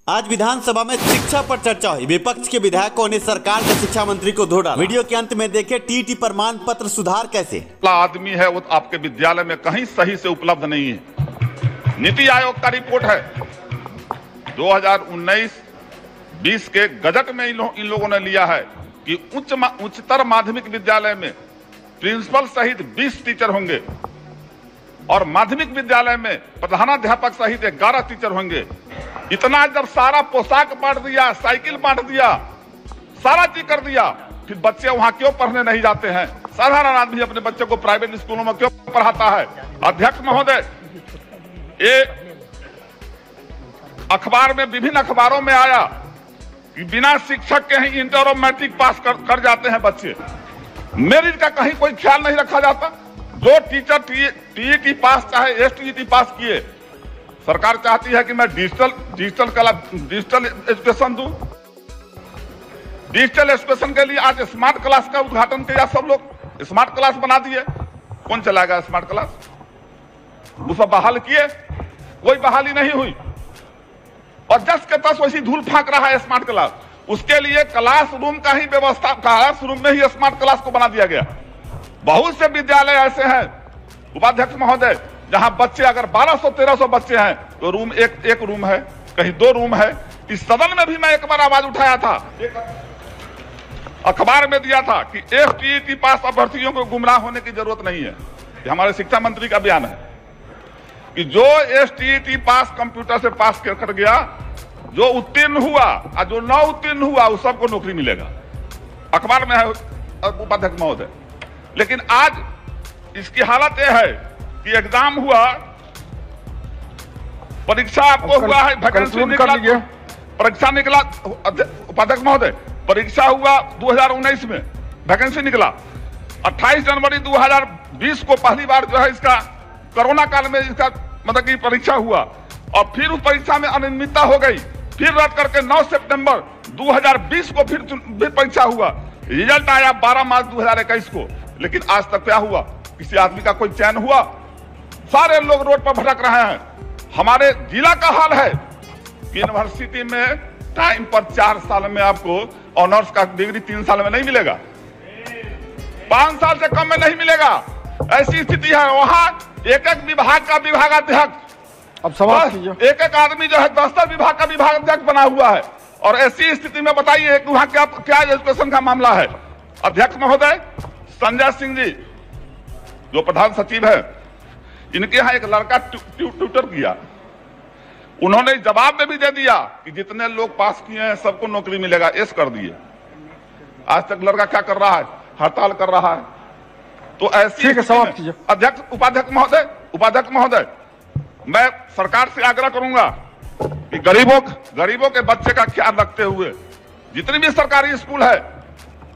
आज विधानसभा में शिक्षा पर चर्चा हुई। विपक्ष के विधायकों ने सरकार के शिक्षा मंत्री को धो डाला। वीडियो के अंत में देखे टीईटी प्रमाण पत्र सुधार कैसे। आदमी है वो आपके विद्यालय में कहीं सही से उपलब्ध नहीं है। नीति आयोग का रिपोर्ट है 2019-20 के गजट में इन लोगों ने लिया है कि उच्चतर माध्यमिक विद्यालय में प्रिंसिपल सहित 20 टीचर होंगे और माध्यमिक विद्यालय में प्रधानाध्यापक सहित 11 टीचर होंगे। इतना जब सारा पोशाक बांट दिया, साइकिल बांट दिया, सारा चीज कर दिया, फिर बच्चे वहां क्यों पढ़ने नहीं जाते हैं? साधारण आदमी अपने बच्चे को प्राइवेट स्कूलों में क्यों पढ़ाता है? अध्यक्ष महोदय, ये अखबार में, विभिन्न अखबारों में आया कि बिना शिक्षक के ही इंटर और मैट्रिक पास कर जाते हैं बच्चे। मेरिट का कहीं कोई ख्याल नहीं रखा जाता। जो टीचर टीईटी पास चाहे एसटीईटी पास किए, सरकार चाहती है कि मैं डिजिटल एजुकेशन दूं। डिजिटल एजुकेशन के लिए आज स्मार्ट क्लास का उद्घाटन किया, सब लोग स्मार्ट क्लास बना दिए। कौन चलाएगा स्मार्ट क्लास? वो सब बहाल किए, कोई बहाली नहीं हुई और जस के तस वैसी धूल फांक रहा है स्मार्ट क्लास। उसके लिए क्लासरूम का ही व्यवस्था, क्लासरूम में ही स्मार्ट क्लास को बना दिया गया। बहुत से विद्यालय ऐसे हैं उपाध्यक्ष महोदय, जहां बच्चे अगर 1200-1300 बच्चे हैं तो रूम एक रूम है, कहीं 2 रूम है। इस सदन में भी मैं एक बार आवाज उठाया था, अखबार में दिया था कि एसटीईटी पास अभ्यर्थियों को गुमराह होने की जरूरत नहीं है। ये हमारे शिक्षा मंत्री का बयान है कि जो एसटीईटी पास कंप्यूटर से पास कर गया, जो उत्तीर्ण हुआ और जो न उत्तीर्ण हुआ, उस सबको नौकरी मिलेगा। अखबार में है उपाध्यक्ष महोदय। लेकिन आज इसकी हालत यह है कि एग्जाम हुआ, परीक्षा आपको हुआ है, वैकेंसी निकला, परीक्षा निकला उपाध्यक्ष महोदय, परीक्षा हुआ 2019 में, वैकेंसी निकला 28 जनवरी 2020 को पहली बार जो है इसका कोरोना काल में इसका मतलब कि परीक्षा हुआ और फिर उस परीक्षा में अनियमितता हो गई, फिर रद्द करके 9 सितंबर 2020 को फिर परीक्षा हुआ। रिजल्ट आया 12 मार्च 2021 को। लेकिन आज तक क्या हुआ? किसी आदमी का कोई चयन हुआ? सारे लोग रोड पर भटक रहे हैं। हमारे जिला का हाल है कि यूनिवर्सिटी में टाइम पर 4 साल में आपको ऑनर्स का डिग्री 3 साल में नहीं मिलेगा, 5 साल से कम में नहीं मिलेगा। ऐसी स्थिति है। वहां एक विभाग का विभागाध्यक्ष, अब सवाल कीजिए, एक आदमी जो है 10 विभाग का विभागाध्यक्ष बना हुआ है। और ऐसी स्थिति में बताइए कि वहां क्या एजुकेशन का मामला है? अध्यक्ष महोदय, संजय सिंह जी जो प्रधान सचिव है, इनके यहां एक लड़का ट्यूटर किया। उन्होंने जवाब में भी दे दिया कि जितने लोग पास किए हैं सबको नौकरी मिलेगा, एस कर दिए। आज तक लड़का क्या कर रहा है? हड़ताल कर रहा है। तो ऐसी उपाध्यक्ष महोदय, मैं सरकार से आग्रह करूंगा कि गरीबों के बच्चे का ख्याल रखते हुए जितनी भी सरकारी स्कूल है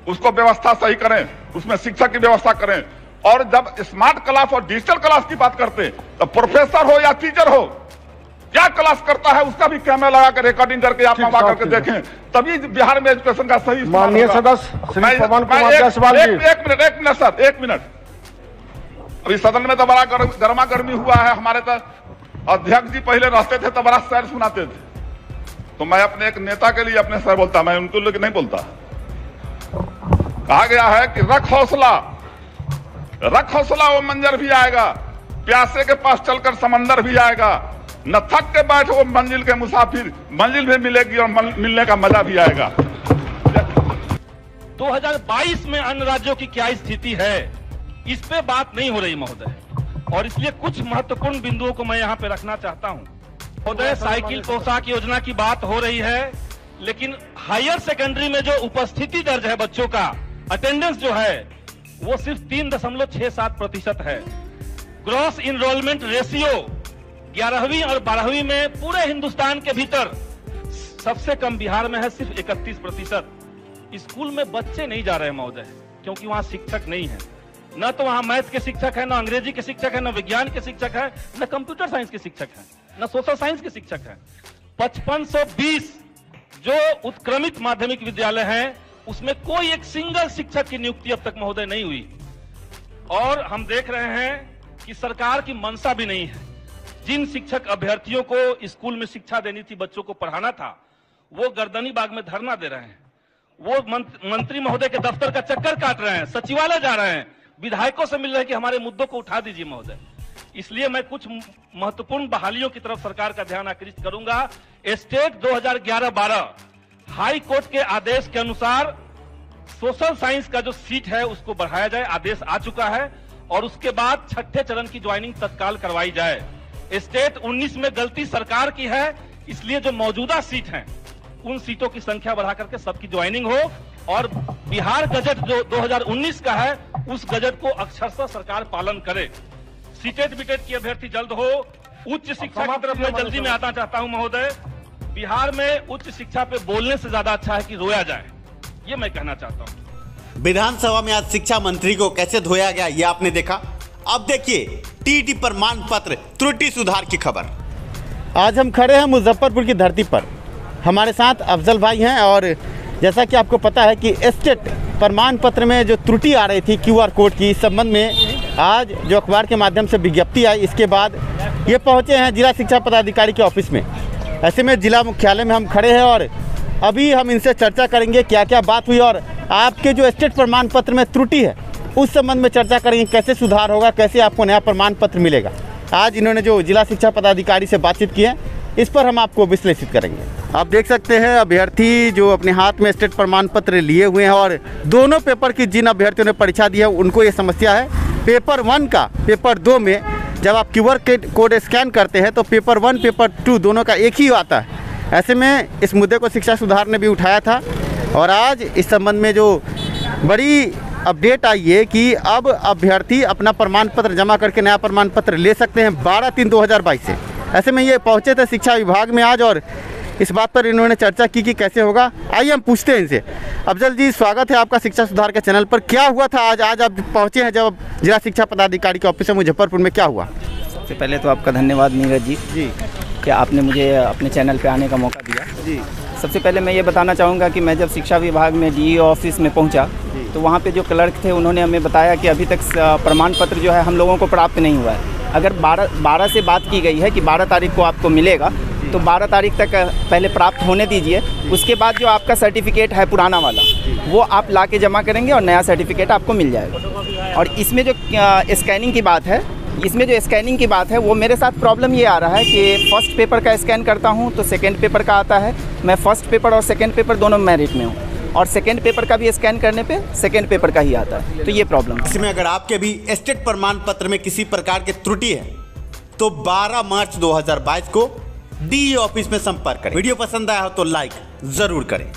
उसको व्यवस्था सही करें, उसमें शिक्षक की व्यवस्था करें। और जब स्मार्ट क्लास और डिजिटल क्लास की बात करते हैं तो प्रोफेसर हो या टीचर हो, क्या क्लास करता है उसका भी कैमरा लगा कर रिकॉर्डिंग करके आप मंगा करके देखें, तभी बिहार में एजुकेशन का सही। माननीय सदस्य श्री पवन कुमार जायसवाल जी, एक मिनट। अभी सदन में तो बड़ा गर्मा गर्मी हुआ है। हमारे तो अध्यक्ष जी पहले रहते थे तो बड़ा शहर सुनाते थे, तो मैं अपने एक नेता के लिए अपने शहर बोलता, मैं उनको लेकर नहीं बोलता। कहा गया है कि रख हौसला वो मंजर भी आएगा, प्यासे के पास चलकर समंदर भी आएगा, न थक के बैठ वो मंजिल के मुसाफिर, मंजिल भी मिलेगी और मिलने का मजा भी आएगा। 2022 में अन्य राज्यों की क्या स्थिति है, इस पे बात नहीं हो रही महोदय, और इसलिए कुछ महत्वपूर्ण बिंदुओं को मैं यहाँ पे रखना चाहता हूँ। महोदय, साइकिल पोशाक योजना की बात हो रही है, लेकिन हायर सेकेंडरी में जो उपस्थिति दर्ज है बच्चों का, अटेंडेंस जो है वो सिर्फ 3.67% है। ग्रॉस इनरोलमेंट रेशियो 11वीं और 12वीं में पूरे हिंदुस्तान के भीतर सबसे कम बिहार में है, सिर्फ 31%। स्कूल में बच्चे नहीं जा रहे महोदय, क्योंकि वहां शिक्षक नहीं है। न तो वहां मैथ के शिक्षक है, न अंग्रेजी के शिक्षक है, न विज्ञान के शिक्षक है, न कंप्यूटर साइंस के शिक्षक है, न सोशल साइंस के शिक्षक है। 5520 जो उत्क्रमित माध्यमिक विद्यालय हैं उसमें कोई एक सिंगल शिक्षक की नियुक्ति अब तक महोदय नहीं हुई। और हम देख रहे हैं कि सरकार की मंशा भी नहीं है। जिन शिक्षक अभ्यर्थियों को स्कूल में शिक्षा देनी थी, बच्चों को पढ़ाना था, वो गर्दनी बाग में धरना दे रहे हैं, वो मंत्री महोदय के दफ्तर का चक्कर काट रहे हैं, सचिवालय जा रहे हैं, विधायकों से मिल रहे हैं कि हमारे मुद्दों को उठा दीजिए महोदय। इसलिए मैं कुछ महत्वपूर्ण बहालियों की तरफ सरकार का ध्यान आकृष्ट करूंगा। स्टेट 2011-12 हाई कोर्ट के आदेश के अनुसार सोशल साइंस का जो सीट है उसको बढ़ाया जाए, आदेश आ चुका है, और उसके बाद छठे चरण की ज्वाइनिंग तत्काल करवाई जाए। स्टेट 19 में गलती सरकार की है, इसलिए जो मौजूदा सीट हैं उन सीटों की संख्या बढ़ा करके सबकी ज्वाइनिंग हो, और बिहार गजट जो 2019 का है उस गजट को अक्षरशः सरकार पालन करे। सीटेट बीटेट की अभ्यर्थी जल्द हो। उच्च शिक्षा की तरफ मैं जल्दी में आना चाहता हूं महोदय। बिहार में उच्च शिक्षा पे बोलने से ज्यादा अच्छा है कि रोया जाए, ये मैं कहना चाहता हूं। विधानसभा में आज शिक्षा मंत्री को कैसे धोया गया ये आपने देखा। अब देखिए टीईटी प्रमाण पत्र त्रुटि सुधार की खबर। आज हम खड़े हैं मुजफ्फरपुर की धरती पर, हमारे साथ अफजल भाई हैं, और जैसा कि आपको पता है कि स्टेट प्रमाण पत्र में जो त्रुटि आ रही थी QR कोड की, इस संबंध में आज जो अखबार के माध्यम से विज्ञप्ति आई, इसके बाद ये पहुंचे हैं जिला शिक्षा पदाधिकारी के ऑफिस में। ऐसे में जिला मुख्यालय में हम खड़े हैं और अभी हम इनसे चर्चा करेंगे क्या क्या बात हुई, और आपके जो स्टेट प्रमाण पत्र में त्रुटि है उस संबंध में चर्चा करेंगे, कैसे सुधार होगा, कैसे आपको नया प्रमाण पत्र मिलेगा। आज इन्होंने जो जिला शिक्षा पदाधिकारी से बातचीत की है, इस पर हम आपको विश्लेषित करेंगे। आप देख सकते हैं अभ्यर्थी जो अपने हाथ में स्टेट प्रमाण पत्र लिए हुए हैं, और दोनों पेपर की जिन अभ्यर्थियों ने परीक्षा दी है उनको ये समस्या है। पेपर 1 का पेपर 2 में जब आप QR कोड स्कैन करते हैं तो पेपर 1 पेपर 2 दोनों का एक ही आता है। ऐसे में इस मुद्दे को शिक्षा सुधार ने भी उठाया था, और आज इस संबंध में जो बड़ी अपडेट आई है कि अब अभ्यर्थी अपना प्रमाण पत्र जमा करके नया प्रमाण पत्र ले सकते हैं 12/3/2022 से। ऐसे में ये पहुंचे थे शिक्षा विभाग में आज, और इस बात पर इन्होंने चर्चा की कि कैसे होगा। आइए हम पूछते हैं इनसे। अफजल जी, स्वागत है आपका शिक्षा सुधार के चैनल पर। क्या हुआ था आज आप पहुंचे हैं जब जिला शिक्षा पदाधिकारी के ऑफिस में मुजफ्फरपुर में, क्या हुआ? सबसे पहले तो आपका धन्यवाद नीरज जी कि आपने मुझे अपने चैनल पे आने का मौका दिया जी। सबसे पहले मैं ये बताना चाहूँगा कि मैं जब शिक्षा विभाग में DEO ऑफिस में पहुँचा तो वहाँ पे जो क्लर्क थे उन्होंने हमें बताया कि अभी तक प्रमाण पत्र जो है हम लोगों को प्राप्त नहीं हुआ है। अगर 12 से बात की गई है कि 12 तारीख को आपको मिलेगा, तो 12 तारीख तक पहले प्राप्त होने दीजिए। उसके बाद जो आपका सर्टिफिकेट है पुराना वाला वो आप ला के जमा करेंगे और नया सर्टिफिकेट आपको मिल जाएगा। और इसमें जो स्कैनिंग की बात है वो मेरे साथ प्रॉब्लम ये आ रहा है कि फर्स्ट पेपर का स्कैन करता हूँ तो सेकेंड पेपर का आता है। मैं फर्स्ट पेपर और सेकेंड पेपर दोनों मेरिट में हूँ, और सेकेंड पेपर का भी स्कैन करने पे सेकेंड पेपर का ही आता है, तो ये प्रॉब्लम है। इसमें अगर आपके भी स्टेट प्रमाण पत्र में किसी प्रकार की त्रुटि है तो 12 मार्च 2022 को DEO ऑफिस में संपर्क करें। वीडियो पसंद आया हो तो लाइक जरूर करें।